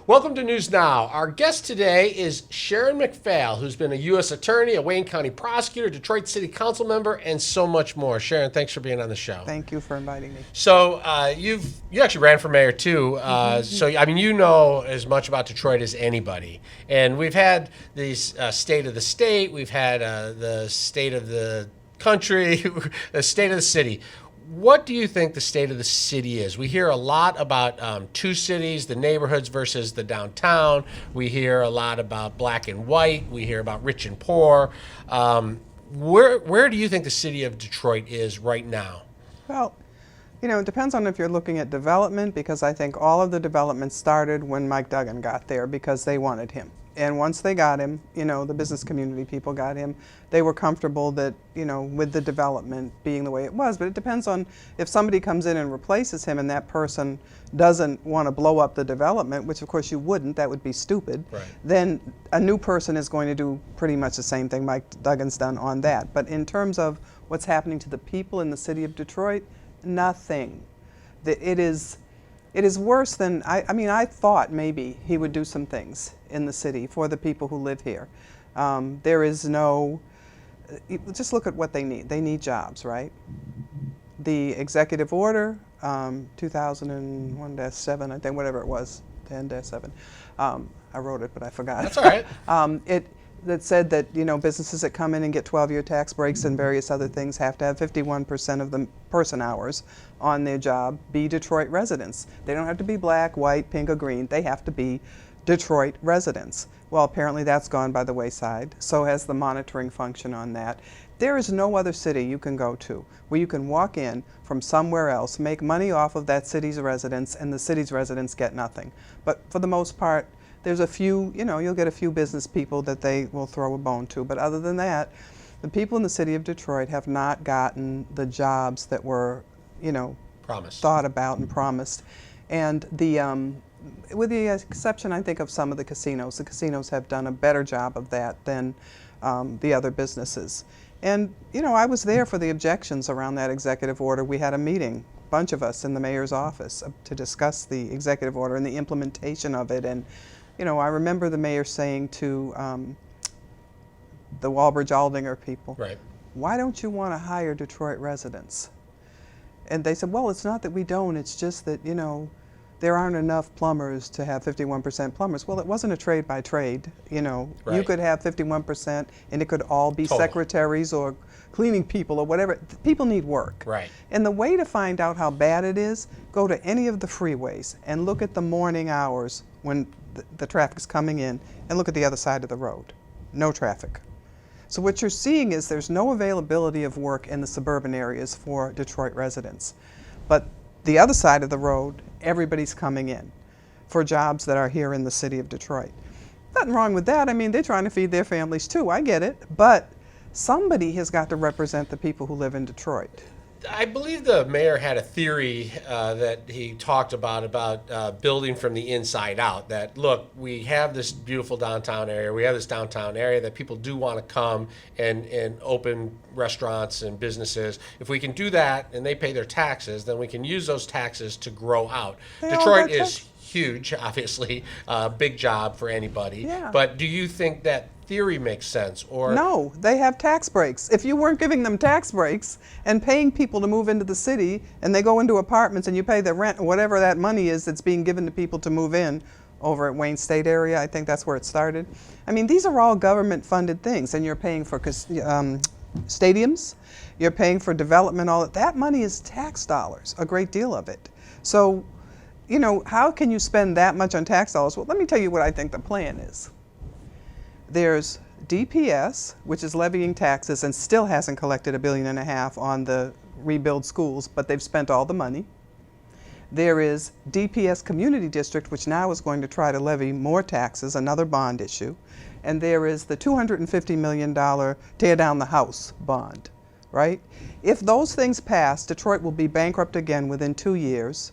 Welcome to News Now. Our guest today is Sharon McPhail, who's been a U.S. Attorney, a Wayne County prosecutor, Detroit City Council member, and so much more. Sharon, thanks for being on the show. Thank you for inviting me. So you actually ran for mayor too. So I mean, you know as much about Detroit as anybody. And we've had these state of the state, we've had the state of the country, the state of the city. What do you think the state of the city is? We hear a lot about two cities, the neighborhoods versus the downtown. We hear a lot about black and white. We hear about rich and poor. Where do you think the city of Detroit is right now? Well, it depends on if you're looking at development, because I think all of the development started when Mike Duggan got there because they wanted him. And once they got him, the business community people got him, they were comfortable that, with the development being the way it was. But it depends on if somebody comes in and replaces him and that person doesn't want to blow up the development, which of course you wouldn't, that would be stupid. Right. Then a new person is going to do pretty much the same thing Mike Duggan's done on that. But in terms of what's happening to the people in the city of Detroit, nothing. It is worse than, I thought maybe he would do some things in the city for the people who live here. There is no, just look at what they need. They need jobs, right? The executive order, 2001-7, I think, whatever it was, 10-7. I wrote it, but I forgot. That's all right. That said that, businesses that come in and get 12-year tax breaks and various other things have to have 51% of the person hours on their job be Detroit residents. They don't have to be black, white, pink, or green. They have to be Detroit residents. Well, apparently that's gone by the wayside. So has the monitoring function on that. There is no other city you can go to where you can walk in from somewhere else, make money off of that city's residents, and the city's residents get nothing. But for the most part, there's a few, you'll get a few business people that they will throw a bone to. But other than that, the people in the city of Detroit have not gotten the jobs that were, promised, thought about and promised. And with the exception, I think, of some of the casinos have done a better job of that than the other businesses. And, I was there for the objections around that executive order. We had a meeting, a bunch of us in the mayor's office, to discuss the executive order and the implementation of it. And I remember the mayor saying to the Walbridge-Aldinger people, right, why don't you want to hire Detroit residents? And they said, well, it's not that we don't, it's just that, there aren't enough plumbers to have 51% plumbers. Well, it wasn't a trade by trade, Right. You could have 51% and it could all be Totally. Secretaries or cleaning people or whatever. People need work. Right. And the way to find out how bad it is, go to any of the freeways and look at the morning hours when the traffic's coming in, and look at the other side of the road. No traffic. So what you're seeing is there's no availability of work in the suburban areas for Detroit residents. But the other side of the road, everybody's coming in for jobs that are here in the city of Detroit. Nothing wrong with that. I mean, they're trying to feed their families too. I get it. But somebody has got to represent the people who live in Detroit. I believe the mayor had a theory that he talked about building from the inside out. That, look, we have this beautiful downtown area. We have this downtown area that people do want to come and open restaurants and businesses. If we can do that and they pay their taxes, then we can use those taxes to grow out. Detroit is huge, obviously, big job for anybody. Yeah. But do you think that theory makes sense? Or no, they have tax breaks. If you weren't giving them tax breaks and paying people to move into the city and they go into apartments and you pay the rent or whatever that money is that's being given to people to move in over at Wayne State area, I think that's where it started. I mean, these are all government funded things, and you're paying for stadiums, you're paying for development, all that money is tax dollars, a great deal of it. So, how can you spend that much on tax dollars? Well, let me tell you what I think the plan is. There's DPS, which is levying taxes and still hasn't collected $1.5 billion on the rebuild schools, but they've spent all the money. There is DPS Community District, which now is going to try to levy more taxes, another bond issue. And there is the $250 million tear down the house bond, right? If those things pass, Detroit will be bankrupt again within 2 years,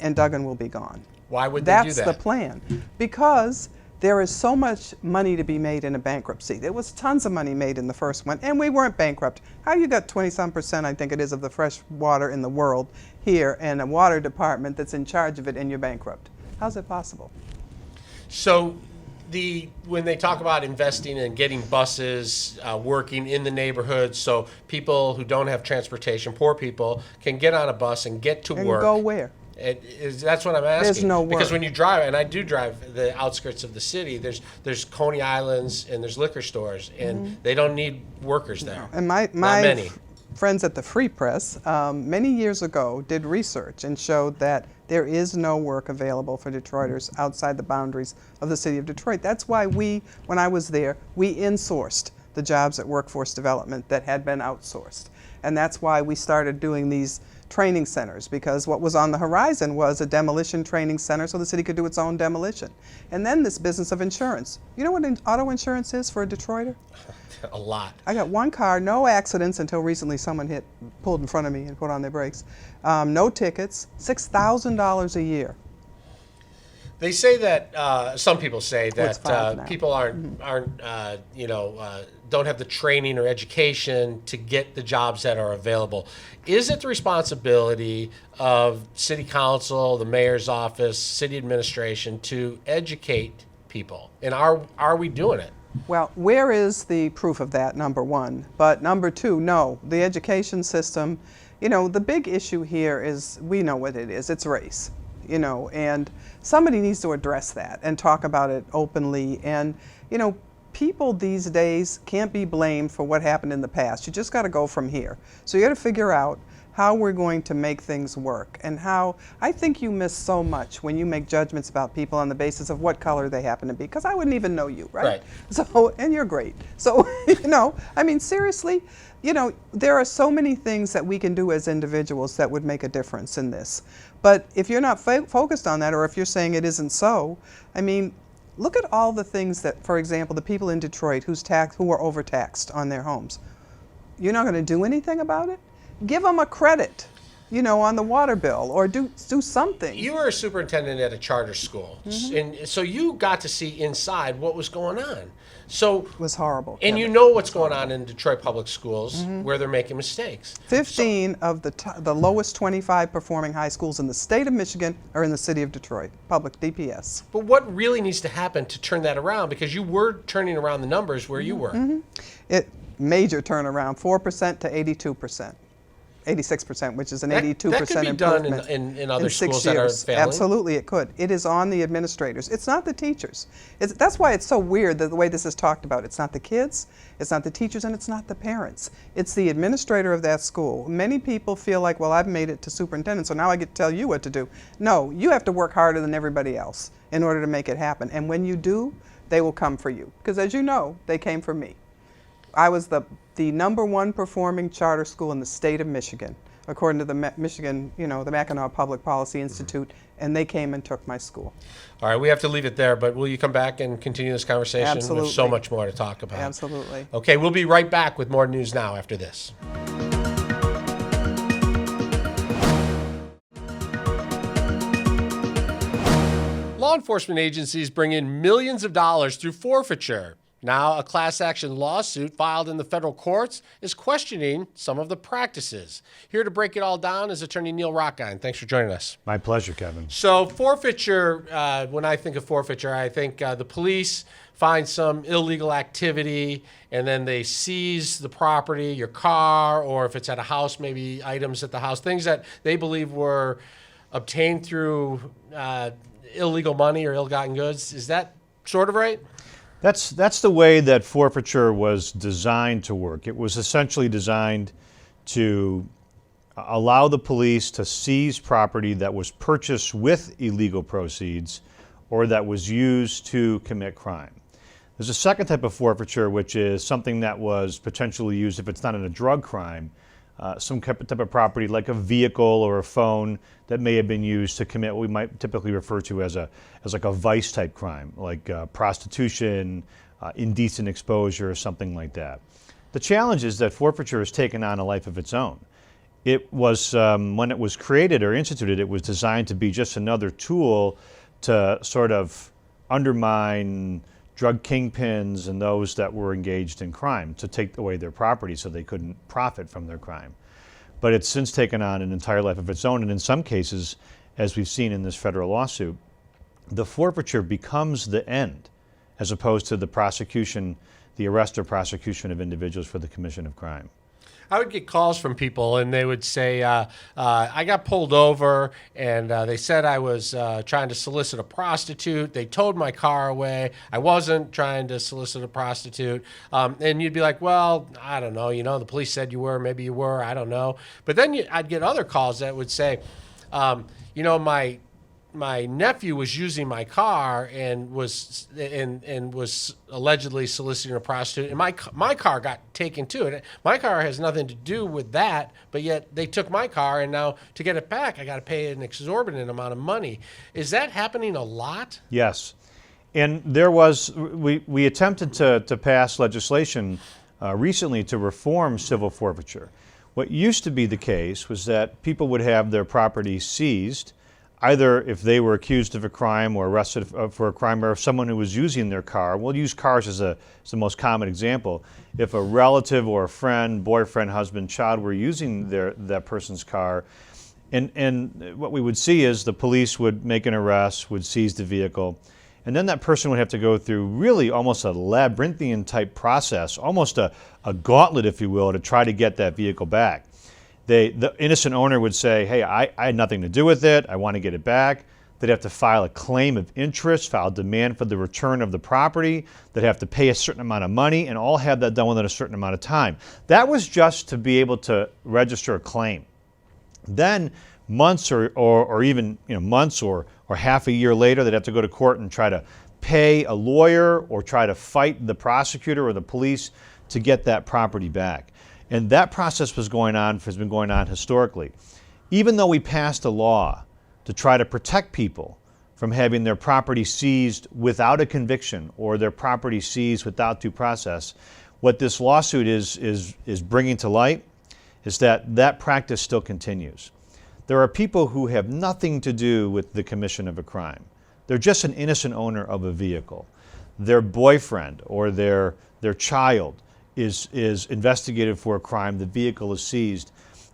and Duggan will be gone. why would they do That's that? the plan. Because there is so much money to be made in a bankruptcy. There was tons of money made in the first one, and we weren't bankrupt. How you got 20-some%, I think it is, of the fresh water in the world here, and a water department that's in charge of it, and you're bankrupt? How's it possible? So when they talk about investing and getting buses working in the neighborhoods, so people who don't have transportation, poor people, can get on a bus and get to And work. go where? That's what I'm asking. There's no work. Because when you drive, and I do drive the outskirts of the city, there's Coney Islands and there's liquor stores, and they don't need workers there. And my Not many. friends at the Free Press many years ago did research and showed that there is no work available for Detroiters outside the boundaries of the city of Detroit. That's why when I was there, we insourced the jobs at workforce development that had been outsourced. And that's why we started doing these training centers, because what was on the horizon was a demolition training center so the city could do its own demolition. And then this business of insurance. You know what auto insurance is for a Detroiter? A lot. I got one car, no accidents until recently someone pulled in front of me and put on their brakes. No tickets, $6,000 a year. They say that some people say it's five now. that people aren't don't have the training or education to get the jobs that are available. Is it the responsibility of city council, the mayor's office, city administration to educate people? And are we doing it? Well, where is the proof of that, number one? But number two, no. The education system, the big issue here is, we know what it is. It's race, and somebody needs to address that and talk about it openly. And, people these days can't be blamed for what happened in the past. You just got to go from here. So you got to figure out how we're going to make things work, and how I think you miss so much when you make judgments about people on the basis of what color they happen to be, because I wouldn't even know you, right? So, and you're great. So, seriously, there are so many things that we can do as individuals that would make a difference in this. But if you're not focused on that, or if you're saying it isn't so, look at all the things that, for example, the people in Detroit who are overtaxed on their homes. You're not going to do anything about it? Give them a credit, on the water bill, or do something. You were a superintendent at a charter school, and so you got to see inside what was going on. So it was horrible. And Kevin. you know what's going on in Detroit public schools, where they're making mistakes. 15 of the lowest 25 performing high schools in the state of Michigan are in the city of Detroit, public DPS. But what really needs to happen to turn that around? Because you were turning around the numbers where you were. Major turnaround, 4% to 82%. 86%, which is an 82% improvement. That could be done in other schools that are failing. Absolutely, it could. It is on the administrators. It's not the teachers. That's why it's so weird that the way this is talked about. It's not the kids, it's not the teachers, and it's not the parents. It's the administrator of that school. Many people feel like, well, I've made it to superintendent, so now I get to tell you what to do. No, you have to work harder than everybody else in order to make it happen. And when you do, they will come for you. Because as you know, they came for me. I was the number one performing charter school in the state of Michigan, according to the Michigan, the Mackinac Public Policy Institute, and they came and took my school. All right, we have to leave it there, but will you come back and continue this conversation? Absolutely. There's so much more to talk about. Absolutely. Okay, we'll be right back with more News Now after this. Law enforcement agencies bring in millions of dollars through forfeiture. Now, a class action lawsuit filed in the federal courts is questioning some of the practices. Here to break it all down is attorney Neil Rockine. Thanks for joining us. My pleasure, Kevin. So forfeiture, when I think of forfeiture, I think the police find some illegal activity and then they seize the property, your car, or if it's at a house, maybe items at the house, things that they believe were obtained through illegal money or ill-gotten goods. Is that sort of right? That's the way that forfeiture was designed to work. It was essentially designed to allow the police to seize property that was purchased with illegal proceeds or that was used to commit crime. There's a second type of forfeiture, which is something that was potentially used, if it's not in a drug crime, some type of property like a vehicle or a phone that may have been used to commit what we might typically refer to as like a vice type crime, like prostitution, indecent exposure, or something like that. The challenge is that forfeiture has taken on a life of its own. It was, when it was created or instituted, it was designed to be just another tool to sort of undermine drug kingpins and those that were engaged in crime, to take away their property so they couldn't profit from their crime. But it's since taken on an entire life of its own, and in some cases, as we've seen in this federal lawsuit, the forfeiture becomes the end as opposed to the prosecution, the arrest or prosecution of individuals for the commission of crime. I would get calls from people, and they would say, I got pulled over, and they said I was trying to solicit a prostitute. They towed my car away. I wasn't trying to solicit a prostitute. And you'd be like, well, I don't know. The police said you were. Maybe you were. I don't know. But then I'd get other calls that would say, my nephew was using my car and was allegedly soliciting a prostitute, and my car got taken too. And my car has nothing to do with that, but yet they took my car, and now to get it back, I got to pay an exorbitant amount of money. Is that happening a lot? Yes, and we attempted to pass legislation recently to reform civil forfeiture. What used to be the case was that people would have their property seized, either if they were accused of a crime or arrested for a crime, or if someone who was using their car. We'll use cars as the most common example. If a relative or a friend, boyfriend, husband, child were using that person's car, and what we would see is the police would make an arrest, would seize the vehicle, and then that person would have to go through really almost a labyrinthian type process, almost a gauntlet, if you will, to try to get that vehicle back. The innocent owner would say, hey, I had nothing to do with it, I want to get it back. They'd have to file a claim of interest, file a demand for the return of the property. They'd have to pay a certain amount of money, and all have that done within a certain amount of time. That was just to be able to register a claim. Then months or even months or half a year later, they'd have to go to court and try to pay a lawyer or try to fight the prosecutor or the police to get that property back. And that process has been going on historically. Even though we passed a law to try to protect people from having their property seized without a conviction or their property seized without due process, what this lawsuit is bringing to light is that practice still continues. There are people who have nothing to do with the commission of a crime. They're just an innocent owner of a vehicle. Their boyfriend or their child is investigated for a crime, the vehicle is seized,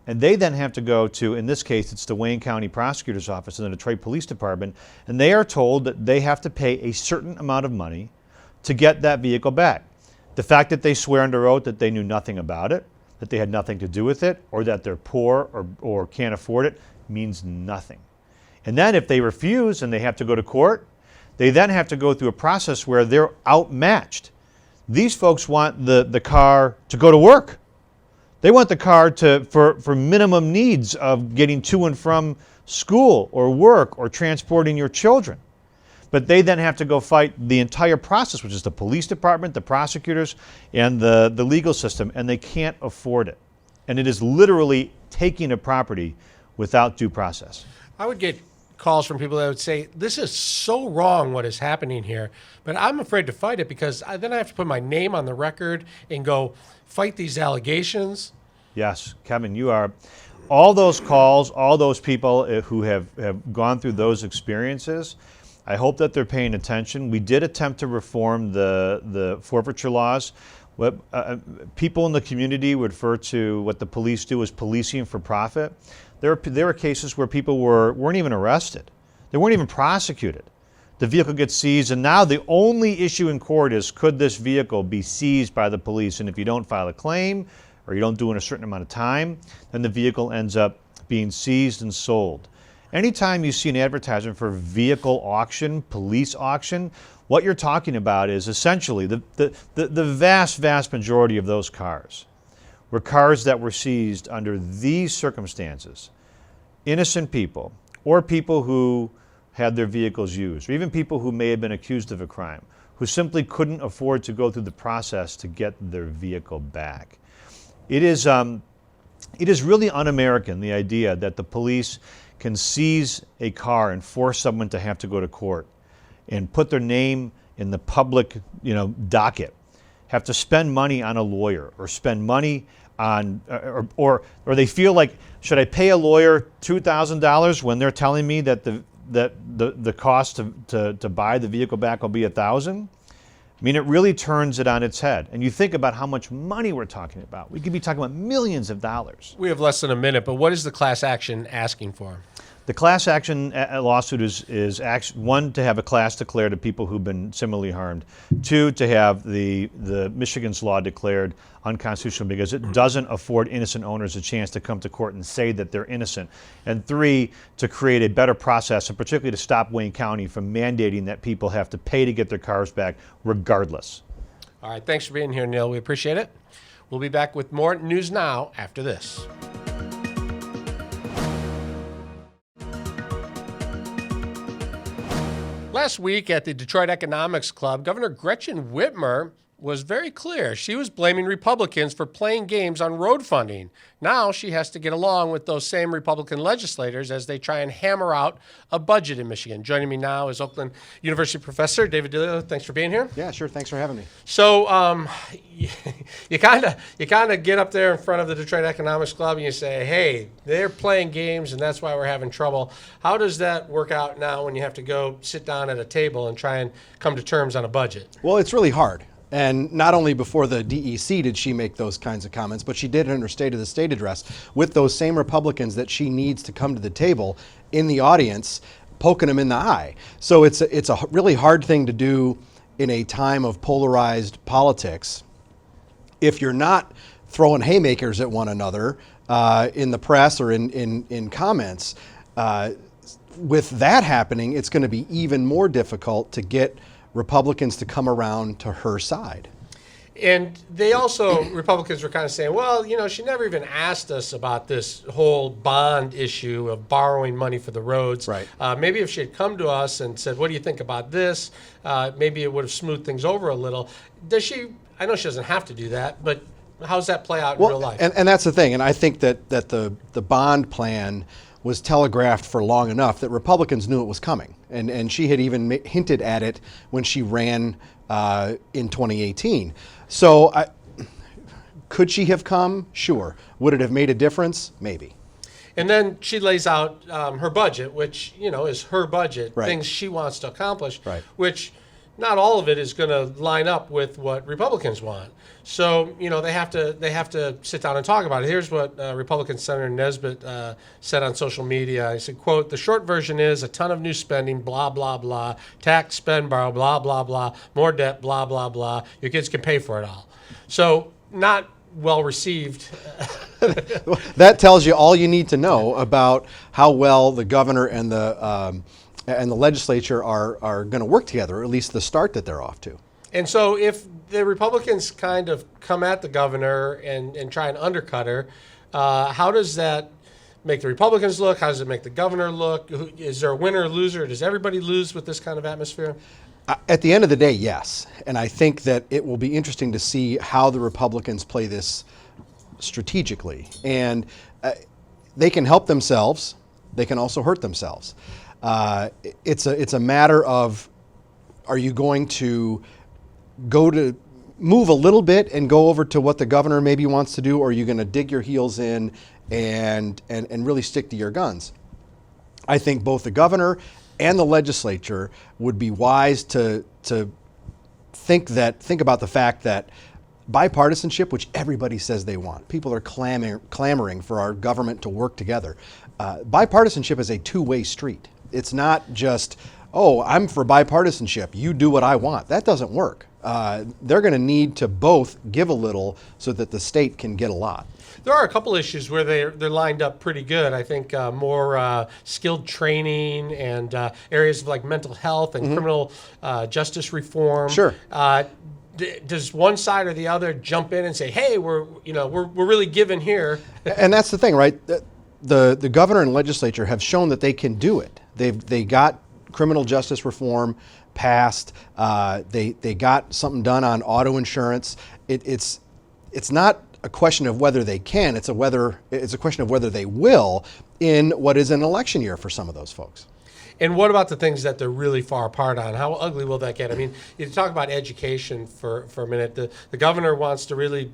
and they then have to go to, in this case, it's the Wayne County Prosecutor's Office in the Detroit Police Department, and they are told that they have to pay a certain amount of money to get that vehicle back. The fact that they swear under oath that they knew nothing about it, that they had nothing to do with it, or that they're poor or can't afford it, means nothing. And then if they refuse and they have to go to court, they then have to go through a process where they're outmatched. These folks want the car to go to work. They want the car for minimum needs of getting to and from school or work or transporting your children. But they then have to go fight the entire process, which is the police department, the prosecutors, and the legal system, and they can't afford it. And it is literally taking a property without due process. I would get calls from people that would say, this is so wrong what is happening here, but I'm afraid to fight it because then I have to put my name on the record and go fight these allegations. Yes, Kevin, you are. All those calls, all those people who have gone through those experiences, I hope that they're paying attention. We did attempt to reform the forfeiture laws. What people in the community would refer to what the police do as policing for profit. There were cases where people weren't even arrested. They weren't even prosecuted. The vehicle gets seized, and now the only issue in court is, could this vehicle be seized by the police? And if you don't file a claim or you don't do it in a certain amount of time, then the vehicle ends up being seized and sold. Anytime you see an advertisement for vehicle auction, police auction, what you're talking about is essentially the vast majority of those cars were cars that were seized under these circumstances. Innocent people, or people who had their vehicles used, or even people who may have been accused of a crime, who simply couldn't afford to go through the process to get their vehicle back. It is really un-American, the idea that the police can seize a car and force someone to have to go to court and put their name in the public, docket, have to spend money on a lawyer or spend money on, or they feel like, should I pay a lawyer $2,000 when they're telling me that the cost to buy the vehicle back will be $1,000? I mean, it really turns it on its head. And you think about how much money we're talking about. We could be talking about millions of dollars. We have less than a minute, but what is the class action asking for? The class action lawsuit is one, to have a class declared of people who've been similarly harmed. Two, to have the Michigan's law declared unconstitutional because it doesn't afford innocent owners a chance to come to court and say that they're innocent. And three, to create a better process, and particularly to stop Wayne County from mandating that people have to pay to get their cars back regardless. All right, thanks for being here, Neil. We appreciate it. We'll be back with more News Now after this. Last week at the Detroit Economics Club, Governor Gretchen Whitmer was very clear. She was blaming Republicans for playing games on road funding. Now she has to get along with those same Republican legislators as they try and hammer out a budget in Michigan. Joining me now is Oakland University professor David Dilio. Thanks for being here. Yeah, sure. Thanks for having me. So you kind of get up there in front of the Detroit Economics Club and you say, hey, they're playing games and that's why we're having trouble. How does that work out now when you have to go sit down at a table and try and come to terms on a budget? Well, it's really hard. And not only before the DEC did she make those kinds of comments, but she did in her State of the State address with those same Republicans that she needs to come to the table in the audience, poking them in the eye. So it's a really hard thing to do in a time of polarized politics if you're not throwing haymakers at one another in the press or in comments. With that happening, it's going to be even more difficult to get Republicans to come around to her side. And they also, Republicans were kind of saying, well, you know, she never even asked us about this whole bond issue of borrowing money for the roads. Right. Maybe if she had come to us and said, what do you think about this? Maybe it would have smoothed things over a little. Does she, I know she doesn't have to do that, but how does that play out in real life? And that's the thing. And I think that the bond plan was telegraphed for long enough that Republicans knew it was coming. And she had even hinted at it when she ran in 2018. So could she have come? Sure. Would it have made a difference? Maybe. And then she lays out her budget, which, you know, is her budget, Right. things she wants to accomplish, Right. which not all of it is going to line up with what Republicans want. So, you know, they have to sit down and talk about it. Here's what Republican Senator Nesbitt said on social media. He said, quote, the short version is a ton of new spending, blah, blah, blah, tax, spend, borrow, blah, blah, blah, more debt, blah, blah, blah. Your kids can pay for it all. So not well received. That tells you all you need to know about how well the governor and the legislature are going to work together, or at least the start that they're off to. And so if the Republicans kind of come at the governor and try and undercut her, how does that make the Republicans look? How does it make the governor look? Is there a winner or loser? Does everybody lose with this kind of atmosphere? At the end of the day, yes. And I think that it will be interesting to see how the Republicans play this strategically. And they can help themselves. They can also hurt themselves. It's a matter of, are you going to move a little bit and go over to what the governor maybe wants to do, or are you going to dig your heels in and really stick to your guns? I think both the governor and the legislature would be wise to think about the fact that bipartisanship, which everybody says they want, people are clamoring for our government to work together. Bipartisanship is a two-way street. It's not just, oh, I'm for bipartisanship, you do what I want. That doesn't work. They're going to need to both give a little so that the state can get a lot. There are a couple issues where they're lined up pretty good. I think more skilled training and areas of like mental health and criminal justice reform. Sure. Does one side or the other jump in and say, "Hey, we're really giving here"? And that's the thing, right? The governor and legislature have shown that they can do it. They got criminal justice reform passed. They got something done on auto insurance. It's not a question of whether they can. It's a question of whether they will in what is an election year for some of those folks. And what about the things that they're really far apart on? How ugly will that get? I mean, you talk about education for a minute. The governor wants to really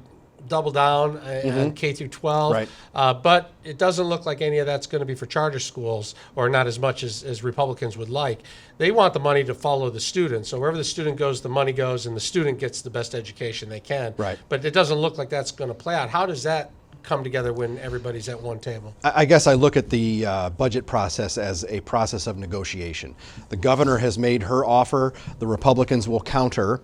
double down on K through 12, Right. But it doesn't look like any of that's going to be for charter schools, or not as much as Republicans would like. They want the money to follow the student. So wherever the student goes, the money goes, and the student gets the best education they can. Right. But it doesn't look like that's going to play out. How does that come together when everybody's at one table? I guess I look at the budget process as a process of negotiation. The governor has made her offer. The Republicans will counter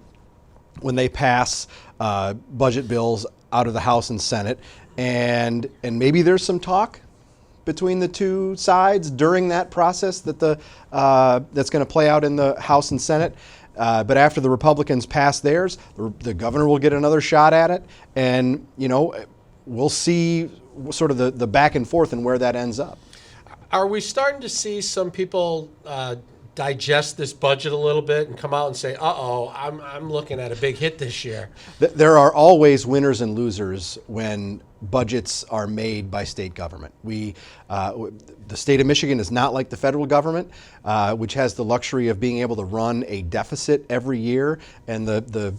when they pass budget bills out of the House and Senate, and maybe there's some talk between the two sides during that process that that's going to play out in the House and Senate. But after the Republicans pass theirs, the governor will get another shot at it, and we'll see sort of the back and forth and where that ends up. Are we starting to see some people digest this budget a little bit and come out and say, "Uh-oh, I'm looking at a big hit this year"? There are always winners and losers when budgets are made by state government. The state of Michigan is not like the federal government, which has the luxury of being able to run a deficit every year, and the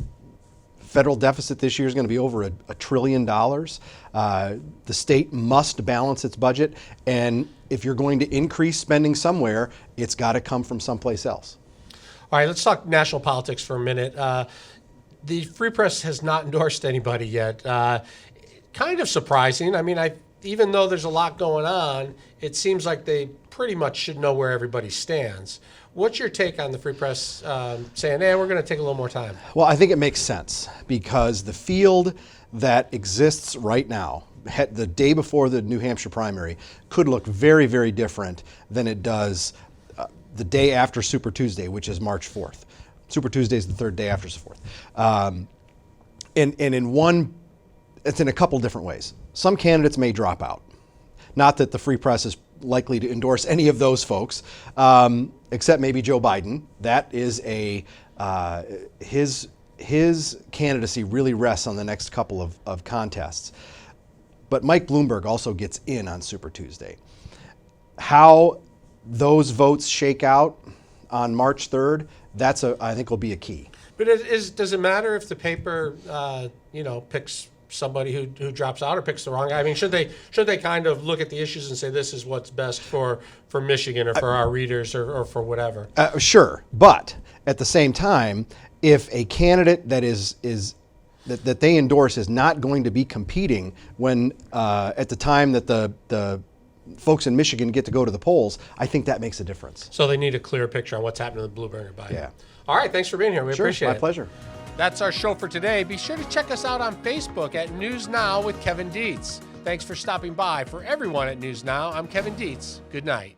federal deficit this year is going to be over $1 trillion. The state must balance its budget, and if you're going to increase spending somewhere, it's got to come from someplace else. All right, let's talk national politics for a minute. The Free Press has not endorsed anybody yet. Kind of surprising. I mean, even though there's a lot going on, it seems like they pretty much should know where everybody stands. What's your take on the Free Press saying, we're going to take a little more time? Well, I think it makes sense because the field that exists right now, the day before the New Hampshire primary, could look very, very different than it does the day after Super Tuesday, which is March 4th. Super Tuesday is the third day after the 4th. It's in a couple different ways. Some candidates may drop out. Not that the Free Press is likely to endorse any of those folks, except maybe Joe Biden. That is his candidacy really rests on the next couple of contests. But Mike Bloomberg also gets in on Super Tuesday. How those votes shake out on March 3rd, I think will be a key. But does it matter if the paper, picks somebody who drops out or picks the wrong guy? I mean, should they kind of look at the issues and say this is what's best for Michigan or for our readers or for whatever? Sure, but at the same time, if a candidate that that they endorse is not going to be competing when at the time that the folks in Michigan get to go to the polls, I think that makes a difference. So they need a clear picture on what's happening with Bloomberg and Biden. Yeah. All right, thanks for being here. We appreciate it. My pleasure. That's our show for today. Be sure to check us out on Facebook at News Now with Kevin Dietz. Thanks for stopping by. For everyone at News Now, I'm Kevin Dietz. Good night.